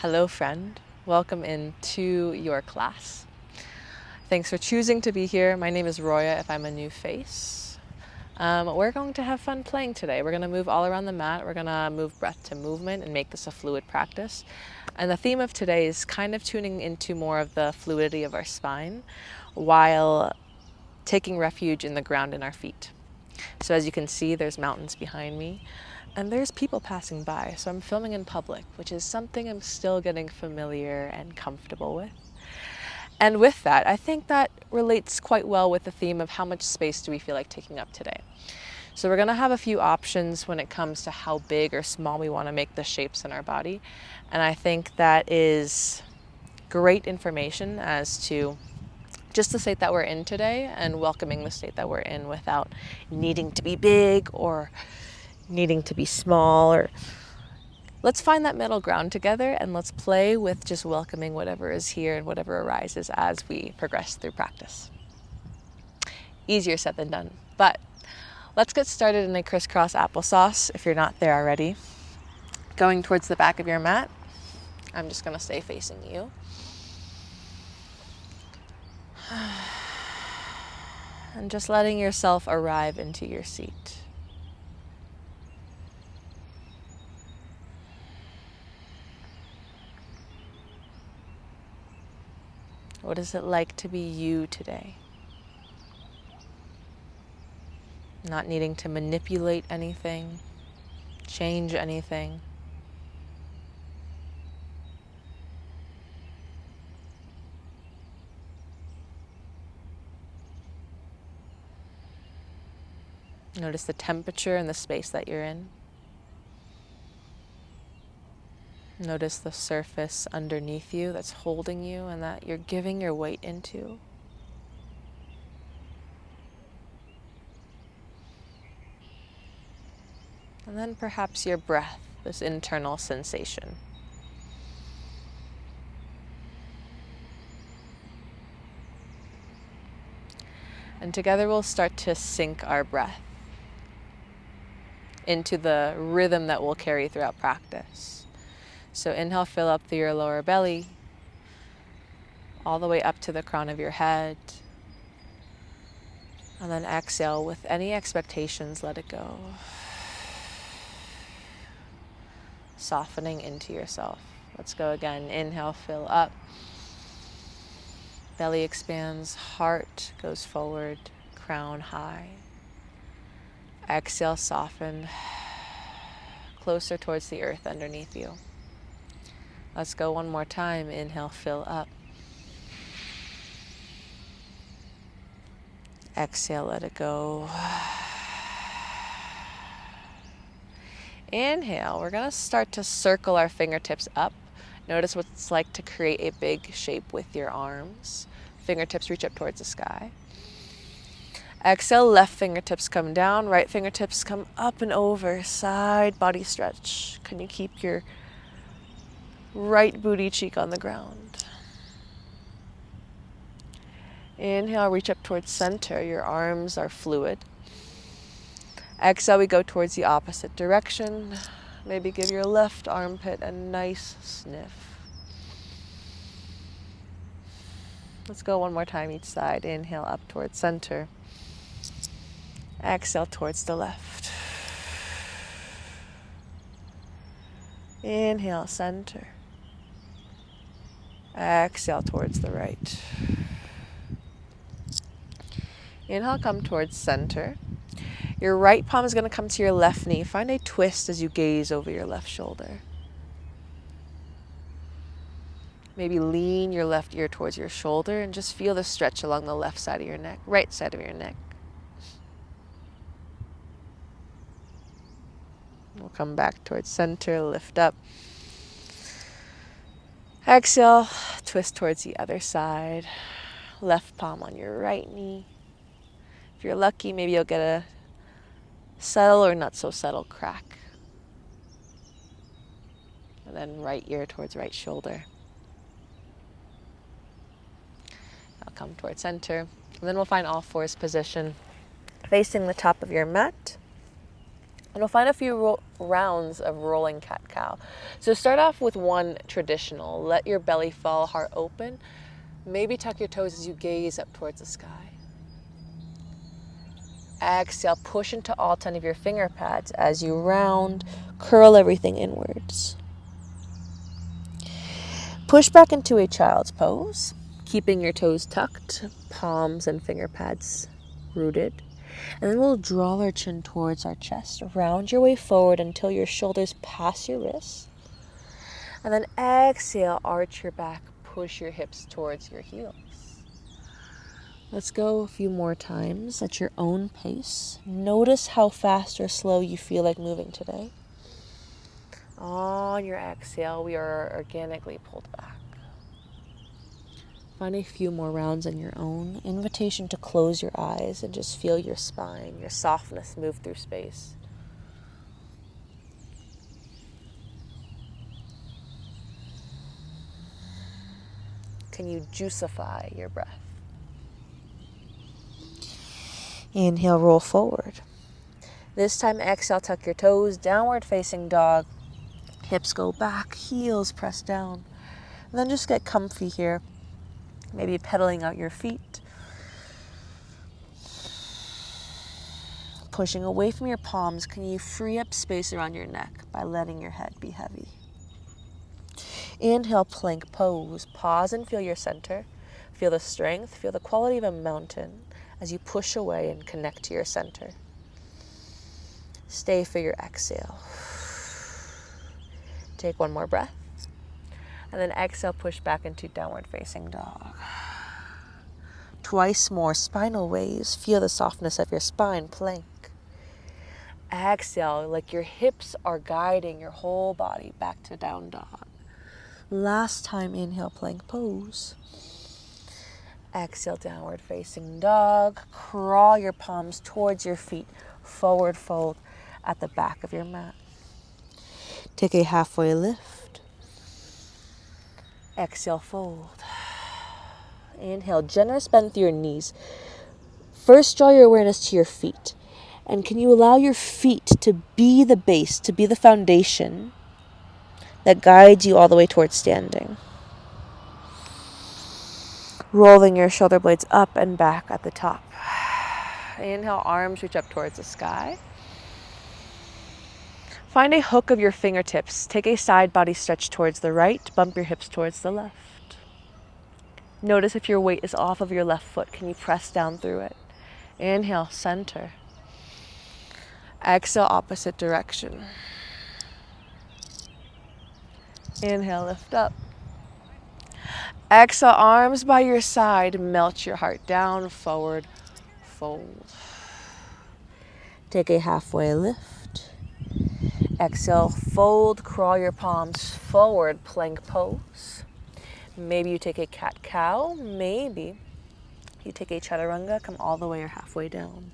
Hello, friend. Welcome into your class. Thanks for choosing to be here. My name is Roya, if I'm a new face. We're going to have fun playing today. We're going to move all around the mat. We're going to move breath to movement and make this a fluid practice. And the theme of today is kind of tuning into more of the fluidity of our spine while taking refuge in the ground in our feet. So as you can see, there's mountains behind me. And there's people passing by, so I'm filming in public, which is something I'm still getting familiar and comfortable with. And with that, I think that relates quite well with the theme of how much space do we feel like taking up today. So we're going to have a few options when it comes to how big or small we want to make the shapes in our body. And I think that is great information as to just the state that we're in today and welcoming the state that we're in without needing to be big or needing to be small. Or let's find that middle ground together and let's play with just welcoming whatever is here and whatever arises as we progress through practice. Easier said than done, but let's get started in a crisscross applesauce if you're not there already. Going towards the back of your mat, I'm just going to stay facing you. And just letting yourself arrive into your seat. What is it like to be you today? Not needing to manipulate anything, change anything. Notice the temperature and the space that you're in. Notice the surface underneath you that's holding you and that you're giving your weight into. And then perhaps your breath, this internal sensation. And together we'll start to sync our breath into the rhythm that we'll carry throughout practice. So inhale, fill up through your lower belly, all the way up to the crown of your head. And then exhale, with any expectations, let it go. Softening into yourself. Let's go again. Inhale, fill up. Belly expands, heart goes forward, crown high. Exhale, soften, closer towards the earth underneath you. Let's go one more time. Inhale, fill up. Exhale, let it go. Inhale, we're going to start to circle our fingertips up. Notice what it's like to create a big shape with your arms. Fingertips reach up towards the sky. Exhale, left fingertips come down, right fingertips come up and over, side body stretch. Can you keep your right booty cheek on the ground? Inhale, reach up towards center. Your arms are fluid. Exhale, we go towards the opposite direction. Maybe give your left armpit a nice sniff. Let's go one more time each side. Inhale, up towards center. Exhale towards the left. Inhale, center. Exhale towards the right. Inhale, come towards center. Your right palm is going to come to your left knee. Find a twist as you gaze over your left shoulder. Maybe lean your left ear towards your shoulder and just feel the stretch along the left side of your neck, right side of your neck. We'll come back towards center, lift up. Exhale, twist towards the other side. Left palm on your right knee. If you're lucky, maybe you'll get a subtle or not so subtle crack. And then right ear towards right shoulder. I'll come towards center. And then we'll find all fours position, facing the top of your mat. we'll find a few rounds of rolling cat-cow. So start off with one traditional. Let your belly fall, heart open. Maybe tuck your toes as you gaze up towards the sky. Exhale, push into all 10 of your finger pads as you round, curl everything inwards. Push back into a child's pose, keeping your toes tucked, palms and finger pads rooted. And then we'll draw our chin towards our chest. Round your way forward until your shoulders pass your wrists. And then exhale, arch your back, push your hips towards your heels. Let's go a few more times at your own pace. Notice how fast or slow you feel like moving today. On your exhale, we are organically pulled back. Find a few more rounds on your own. Invitation to close your eyes and just feel your spine, your softness move through space. Can you juicify your breath? Inhale, roll forward. This time, exhale, tuck your toes, downward facing dog. Hips go back, heels press down. And then just get comfy here. Maybe pedaling out your feet. Pushing away from your palms, can you free up space around your neck by letting your head be heavy? Inhale, plank pose. Pause and feel your center. Feel the strength, feel the quality of a mountain as you push away and connect to your center. Stay for your exhale. Take one more breath. And then exhale, push back into downward facing dog. Twice more, spinal waves. Feel the softness of your spine, plank. Exhale, like your hips are guiding your whole body back to down dog. Last time, inhale, plank pose. Exhale, downward facing dog. Crawl your palms towards your feet. Forward fold at the back of your mat. Take a halfway lift. Exhale, fold. Inhale, generous bend through your knees. First, draw your awareness to your feet. And can you allow your feet to be the base, to be the foundation that guides you all the way towards standing? Rolling your shoulder blades up and back at the top. Inhale, arms reach up towards the sky. Find a hook of your fingertips. Take a side body stretch towards the right. Bump your hips towards the left. Notice if your weight is off of your left foot. Can you press down through it? Inhale, center. Exhale, opposite direction. Inhale, lift up. Exhale, arms by your side. Melt your heart down, forward, fold. Take a halfway lift. Exhale, fold, crawl your palms forward, plank pose. Maybe you take a cat-cow. Maybe you take a chaturanga, come all the way or halfway down.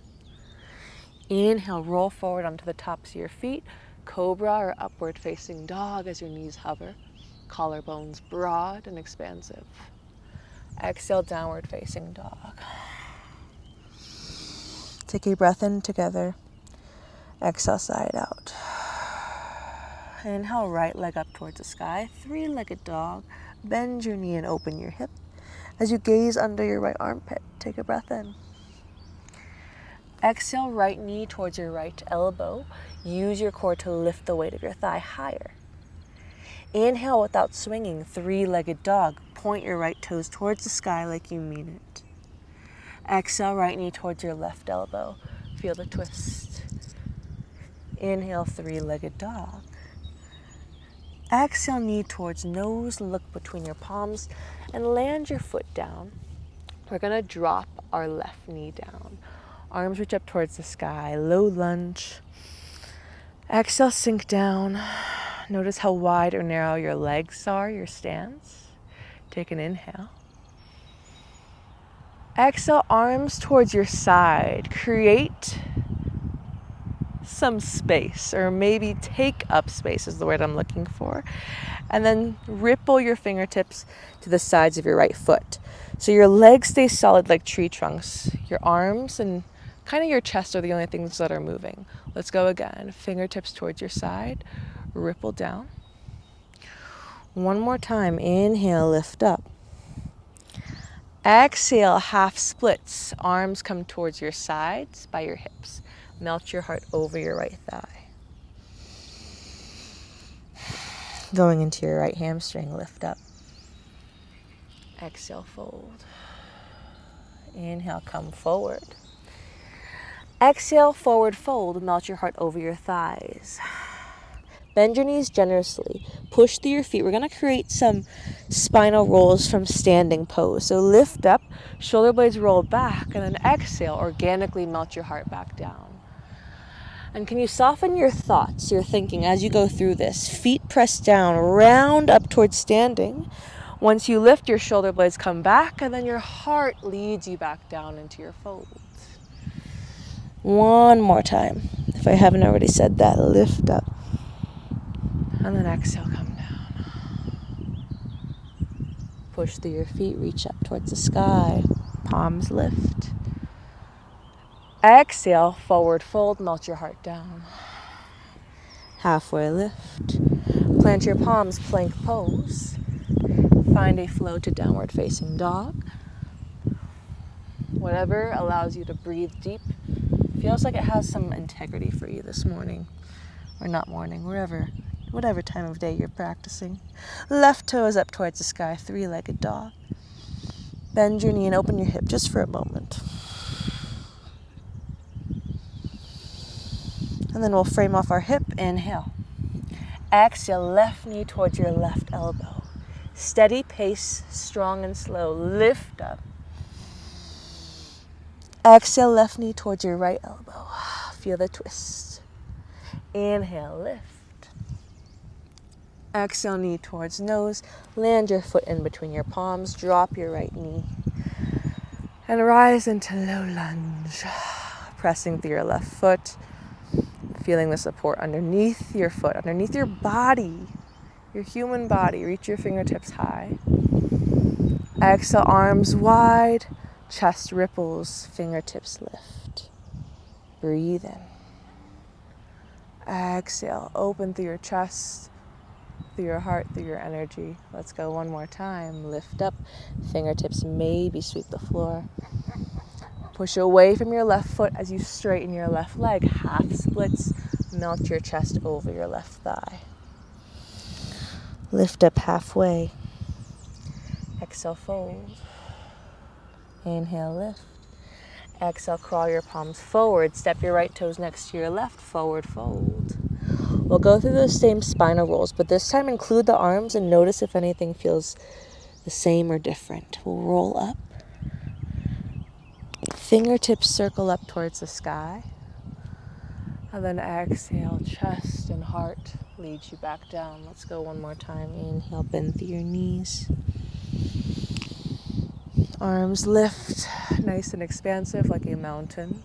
Inhale, roll forward onto the tops of your feet. Cobra or upward facing dog as your knees hover. Collarbones broad and expansive. Exhale, downward facing dog. Take a breath in together. Exhale, side out. Inhale, right leg up towards the sky. Three-legged dog. Bend your knee and open your hip. As you gaze under your right armpit, take a breath in. Exhale, right knee towards your right elbow. Use your core to lift the weight of your thigh higher. Inhale without swinging, three-legged dog. Point your right toes towards the sky like you mean it. Exhale, right knee towards your left elbow. Feel the twist. Inhale, three-legged dog. Exhale, knee towards nose, look between your palms, and land your foot down. We're gonna drop our left knee down. Arms reach up towards the sky, low lunge. Exhale, sink down. Notice how wide or narrow your legs are, your stance. Take an inhale. Exhale, arms towards your side. Create some space, or maybe take up space is the word I'm looking for. And then ripple your fingertips to the sides of your right foot. So your legs stay solid like tree trunks. Your arms and kind of your chest are the only things that are moving. Let's go again. Fingertips towards your side, ripple down. One more time. Inhale, lift up. Exhale, half splits. Arms come towards your sides by your hips. Melt your heart over your right thigh. Going into your right hamstring, lift up. Exhale, fold. Inhale, come forward. Exhale, forward fold. Melt your heart over your thighs. Bend your knees generously. Push through your feet. We're going to create some spinal rolls from standing pose. So lift up, shoulder blades roll back, and then exhale, organically melt your heart back down. And can you soften your thoughts, your thinking as you go through this? Feet press down, round up towards standing. Once you lift, your shoulder blades come back, and then your heart leads you back down into your folds. One more time. If I haven't already said that, lift up. And then exhale, come down. Push through your feet, reach up towards the sky. Palms lift. Exhale, forward fold, melt your heart down. Halfway lift. Plant your palms, plank pose. Find a flow to downward facing dog. Whatever allows you to breathe deep. Feels like it has some integrity for you this morning. Or not morning, whatever time of day you're practicing. Left toe is up towards the sky, three-legged dog. Bend your knee and open your hip just for a moment. And then we'll frame off our hip. Inhale. Exhale, left knee towards your left elbow. Steady pace, strong and slow. Lift up. Exhale, left knee towards your right elbow. Feel the twist. Inhale, lift. Exhale, knee towards nose. Land your foot in between your palms. Drop your right knee. And rise into low lunge. Pressing through your left foot. Feeling the support underneath your foot, underneath your body, your human body. Reach your fingertips high. Exhale, arms wide. Chest ripples. Fingertips lift. Breathe in. Exhale, open through your chest, through your heart, through your energy. Let's go one more time. Lift up, fingertips maybe sweep the floor. Push away from your left foot as you straighten your left leg. Half splits, melt your chest over your left thigh. Lift up halfway. Exhale, fold. Inhale, lift. Exhale, crawl your palms forward. Step your right toes next to your left. Forward fold. We'll go through those same spinal rolls, but this time include the arms and notice if anything feels the same or different. We'll roll up. Fingertips circle up towards the sky. And then exhale, chest and heart leads you back down. Let's go one more time. Inhale, bend through your knees. Arms lift, nice and expansive like a mountain.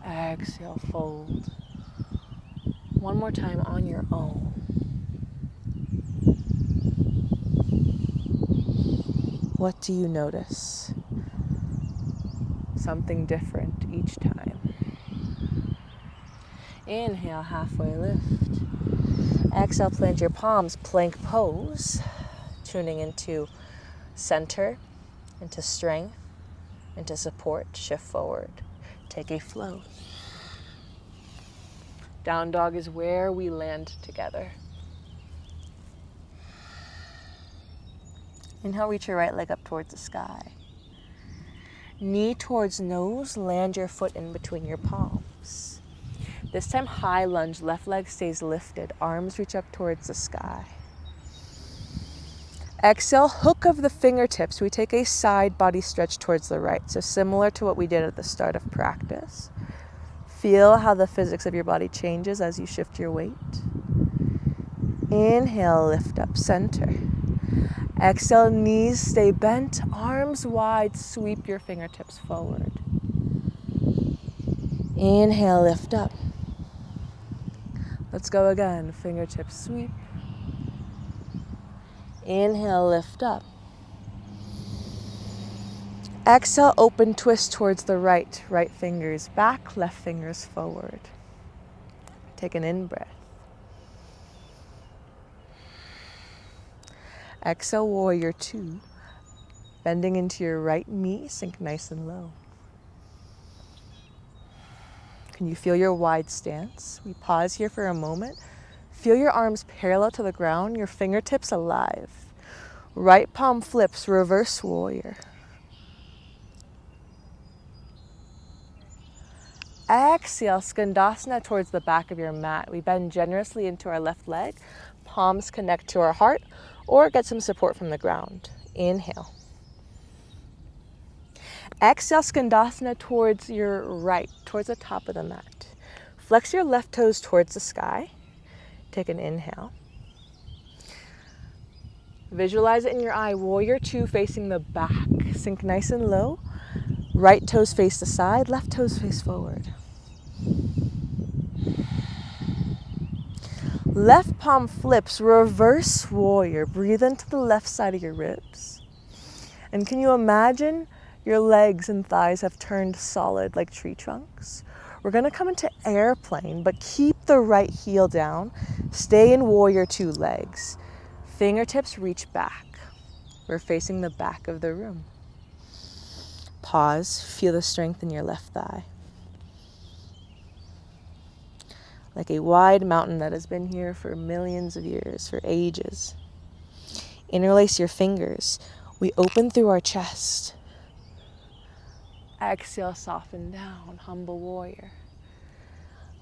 Exhale, fold. One more time on your own. What do you notice? Something different each time. Inhale, halfway lift. Exhale, plant your palms, plank pose. Tuning into center, into strength, into support. Shift forward. Take a float. Down dog is where we land together. Inhale, reach your right leg up towards the sky. Knee towards nose, land your foot in between your palms. This time, high lunge, left leg stays lifted. Arms reach up towards the sky. Exhale, hook of the fingertips. We take a side body stretch towards the right. So similar to what we did at the start of practice. Feel how the physics of your body changes as you shift your weight. Inhale, lift up, center. Exhale, knees stay bent, arms wide, sweep your fingertips forward. Inhale, lift up. Let's go again, fingertips sweep. Inhale, lift up. Exhale, open twist towards the right. Right fingers back, left fingers forward. Take an in-breath. Exhale, warrior two. Bending into your right knee, sink nice and low. Can you feel your wide stance? We pause here for a moment. Feel your arms parallel to the ground, your fingertips alive. Right palm flips, reverse warrior. Exhale, Skandasana towards the back of your mat. We bend generously into our left leg. Palms connect to our heart or get some support from the ground. Inhale. Exhale, Skandasana towards your right, towards the top of the mat. Flex your left toes towards the sky. Take an inhale. Visualize it in your eye. Warrior two facing the back. Sink nice and low. Right toes face the side, left toes face forward. Left palm flips, reverse warrior. Breathe into the left side of your ribs. And can you imagine your legs and thighs have turned solid like tree trunks? We're gonna come into airplane, but keep the right heel down. Stay in warrior two legs. Fingertips reach back. We're facing the back of the room. Pause, feel the strength in your left thigh. Like a wide mountain that has been here for millions of years, for ages. Interlace your fingers. We open through our chest. Exhale, soften down, humble warrior.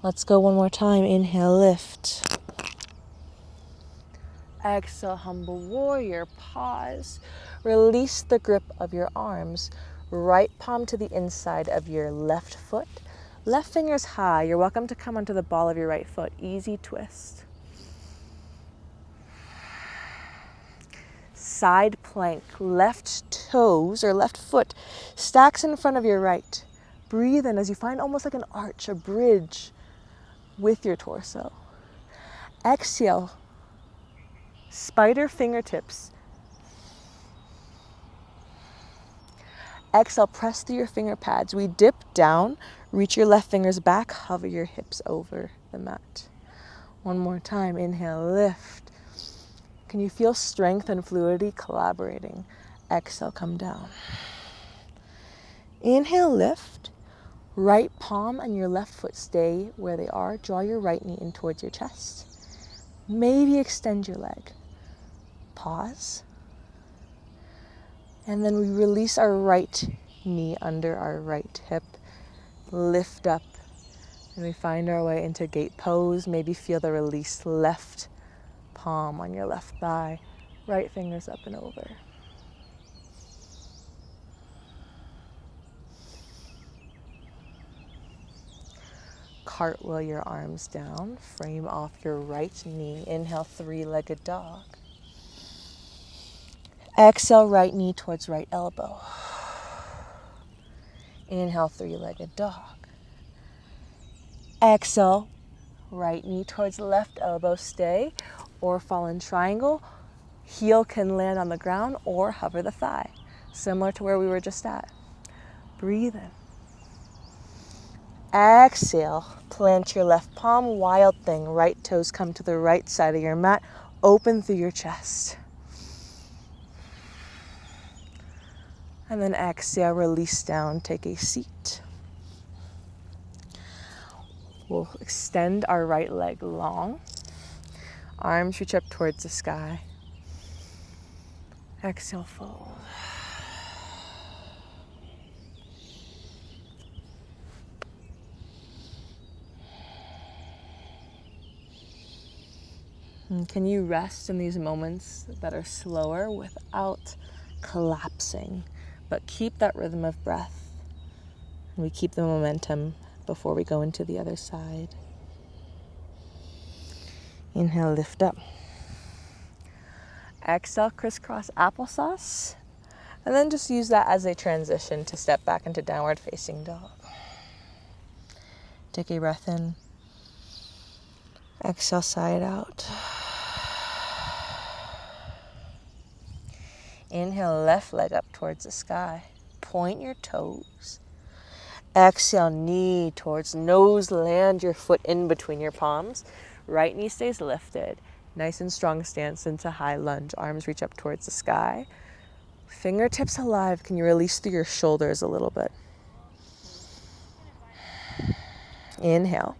Let's go one more time. Inhale, lift. Exhale, humble warrior. Pause. Release the grip of your arms. Right palm to the inside of your left foot. Left fingers high. You're welcome to come onto the ball of your right foot. Easy twist. Side plank. Left toes or left foot stacks in front of your right. Breathe in as you find almost like an arch, a bridge with your torso. Exhale. Spider fingertips. Exhale, press through your finger pads. We dip down, reach your left fingers back, hover your hips over the mat. One more time, inhale, lift. Can you feel strength and fluidity collaborating? Exhale, come down. Inhale, lift. Right palm and your left foot stay where they are. Draw your right knee in towards your chest. Maybe extend your leg. Pause. And then we release our right knee under our right hip. Lift up. And we find our way into gate pose. Maybe feel the released left palm on your left thigh. Right fingers up and over. Cartwheel your arms down. Frame off your right knee. Inhale, three-legged dog. Exhale, right knee towards right elbow. Inhale, three-legged dog. Exhale, right knee towards left elbow. Stay or fall in triangle. Heel can land on the ground or hover the thigh, similar to where we were just at. Breathe in. Exhale, plant your left palm, wild thing. Right toes come to the right side of your mat. Open through your chest. And then exhale, release down, take a seat. We'll extend our right leg long. Arms reach up towards the sky. Exhale, fold. And can you rest in these moments that are slower without collapsing? But keep that rhythm of breath. And we keep the momentum before we go into the other side. Inhale, lift up. Exhale, crisscross applesauce. And then just use that as a transition to step back into downward facing dog. Take a breath in. Exhale, side out. Inhale, left leg up towards the sky. point your toes. Exhale, knee towards nose, land your foot in between your palms. Right knee stays lifted. Nice and strong stance into high lunge. Arms reach up towards the sky. Fingertips alive. Can you release through your shoulders a little bit? Inhale.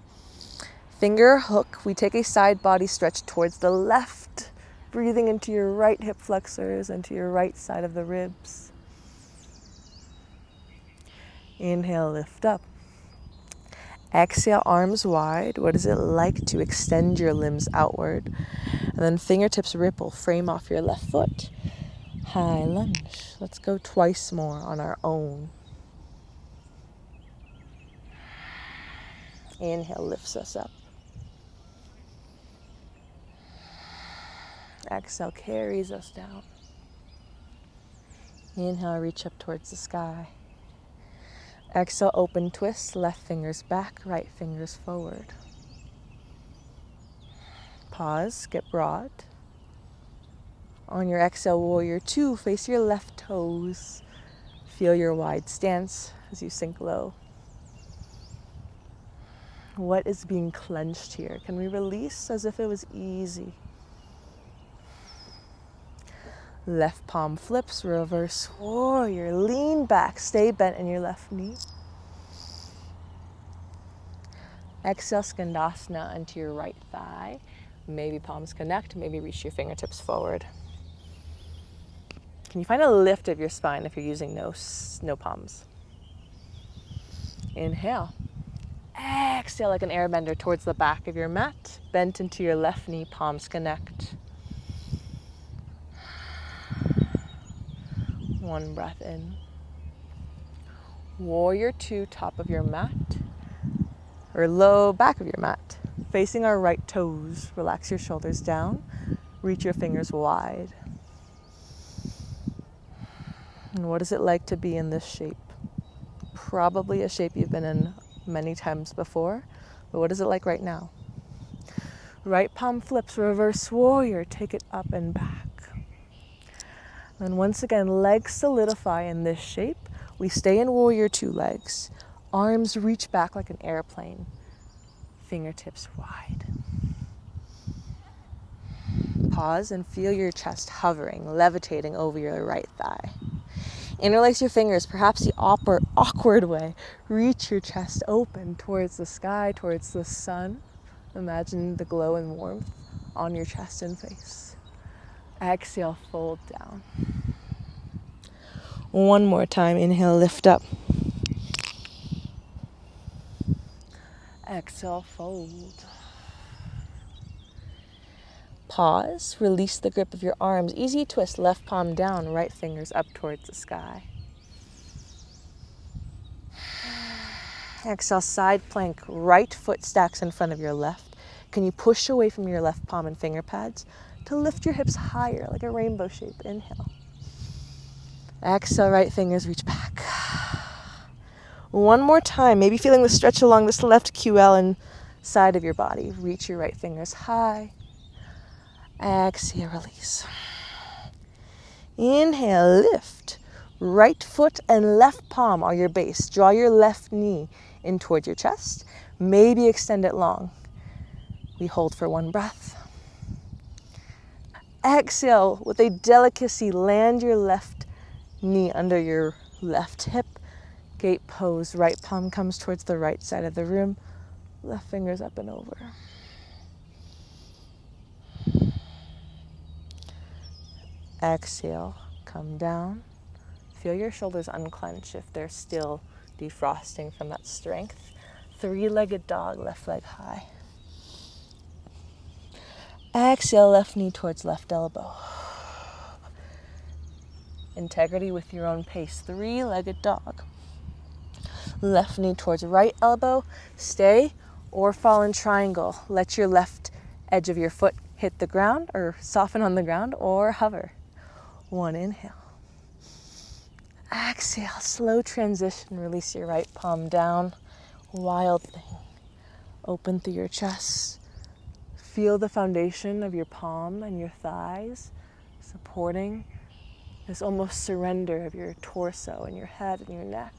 Finger hook. We take a side body stretch towards the left. Breathing into your right hip flexors, into your right side of the ribs. Inhale, lift up. Exhale, arms wide. What is it like to extend your limbs outward? And then fingertips ripple, frame off your left foot. High lunge. Let's go twice more on our own. Inhale lifts us up. Exhale carries us down. Inhale, reach up towards the sky. Exhale, open twist, left fingers back, right fingers forward. Pause, get broad. On your exhale, warrior two, face your left toes. Feel your wide stance as you sink low. What is being clenched here? Can we release as if it was easy? Left palm flips, reverse warrior. Lean back, stay bent in your left knee. Exhale, skandasana into your right thigh. Maybe palms connect, maybe reach your fingertips forward. Can you find a lift of your spine if you're using no palms? Inhale. Exhale like an airbender towards the back of your mat. Bent into your left knee, palms connect. One breath in. Warrior two, top of your mat. Or low back of your mat. Facing our right toes. Relax your shoulders down. Reach your fingers wide. And what is it like to be in this shape? Probably a shape you've been in many times before, but what is it like right now? Right palm flips, reverse warrior, take it up and back. And once again, legs solidify in this shape. We stay in warrior two legs. Arms reach back like an airplane. Fingertips wide. Pause and feel your chest hovering, levitating over your right thigh. Interlace your fingers, perhaps the awkward way. Reach your chest open towards the sky, towards the sun. Imagine the glow and warmth on your chest and face. Exhale, fold down. One more time, inhale, lift up. Exhale, fold. Pause, release the grip of your arms. Easy twist, left palm down, right fingers up towards the sky. Exhale, side plank, right foot stacks in front of your left. Can you push away from your left palm and finger pads to lift your hips higher like a rainbow shape? Inhale. Exhale, right fingers reach back. One more time, maybe feeling the stretch along this left QL and side of your body. Reach your right fingers high. Exhale, release. Inhale, lift. Right foot and left palm are your base. Draw your left knee in towards your chest. Maybe extend it long. We hold for one breath. Exhale, with a delicacy, land your left knee under your left hip. Gate pose, right palm comes towards the right side of the room. Left fingers up and over. Exhale, come down. Feel your shoulders unclench if they're still defrosting from that strength. Three-legged dog, left leg high. Exhale, left knee towards left elbow. Integrity with your own pace. Three-legged dog. Left knee towards right elbow. Stay or fall in triangle. Let your left edge of your foot hit the ground or soften on the ground or hover. One inhale. Exhale, slow transition. Release your right palm down. Wild thing. Open through your chest. Feel the foundation of your palm and your thighs supporting This almost surrender of your torso and your head and your neck.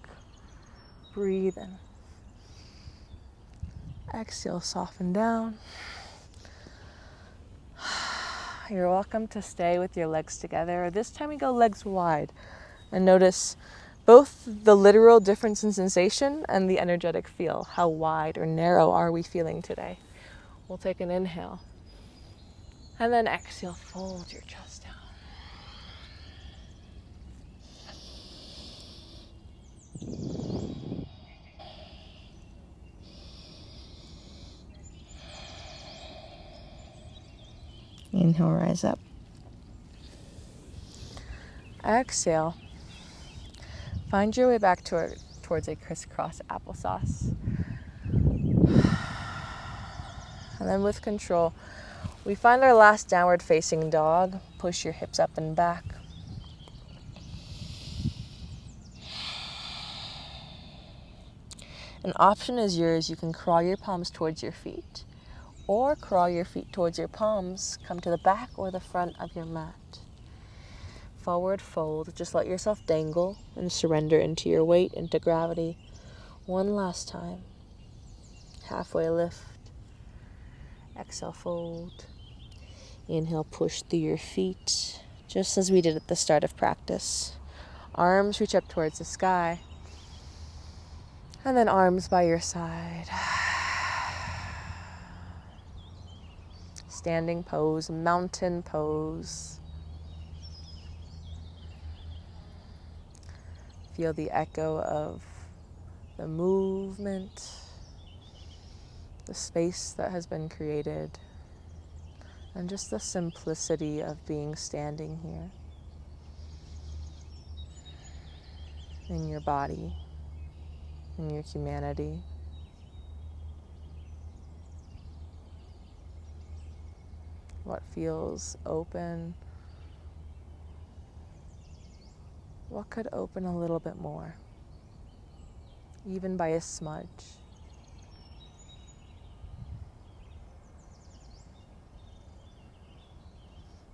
Breathe in. Exhale, soften down. You're welcome to stay with your legs together. This time we go legs wide and notice both the literal difference in sensation and the energetic feel. How wide or narrow are we feeling today? We'll take an inhale. And then exhale, fold your chest down. Inhale, rise up. Exhale. Find your way back towards a crisscross applesauce. And then with control, we find our last downward facing dog. Push your hips up and back. An option is yours. You can crawl your palms towards your feet, or crawl your feet towards your palms. Come to the back or the front of your mat. Forward fold. Just let yourself dangle and surrender into your weight, into gravity. One last time. Halfway lift. Exhale, fold. Inhale, push through your feet, just as we did at the start of practice. Arms reach up towards the sky. And then arms by your side. Standing pose, mountain pose. Feel the echo of the movement, the space that has been created, and just the simplicity of being standing here in your body, in your humanity. What feels open? What could open a little bit more, even by a smudge?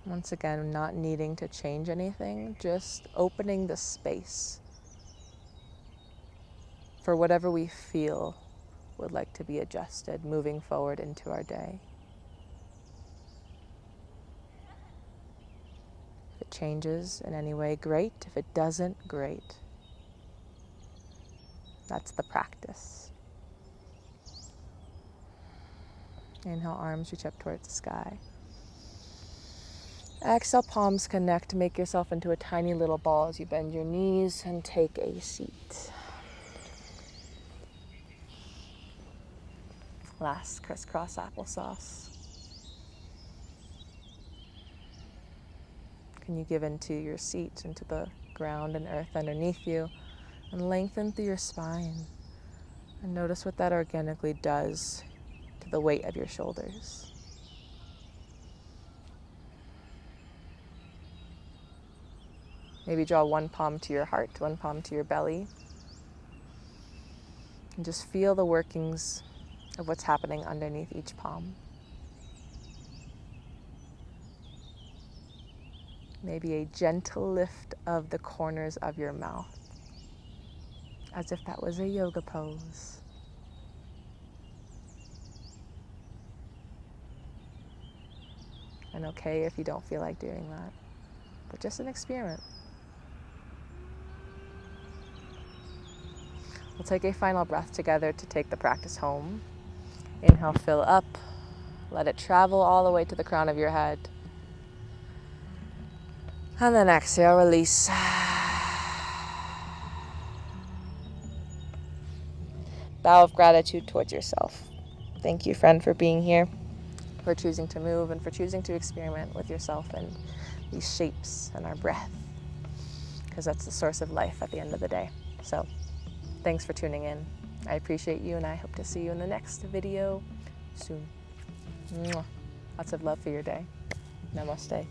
Once again, not needing to change anything, just opening the space for whatever we feel would like to be adjusted moving forward into our day. If it changes in any way, great. If it doesn't, great. That's the practice. Inhale, arms reach up towards the sky. Exhale, palms connect. Make yourself into a tiny little ball as you bend your knees and take a seat. Last crisscross applesauce. Can you give into your seat, into the ground and earth underneath you, and lengthen through your spine? And notice what that organically does to the weight of your shoulders. Maybe draw one palm to your heart, one palm to your belly. And just feel the workings of what's happening underneath each palm. Maybe a gentle lift of the corners of your mouth, as if that was a yoga pose. And okay if you don't feel like doing that, but just an experiment. We'll take a final breath together to take the practice home. Inhale, fill up. Let it travel all the way to the crown of your head. And then exhale, release. Bow of gratitude towards yourself. Thank you, friend, for being here, for choosing to move, and for choosing to experiment with yourself and these shapes and our breath, because that's the source of life at the end of the day. So thanks for tuning in. I appreciate you, and I hope to see you in the next video soon. Mwah. Lots of love for your day. Namaste.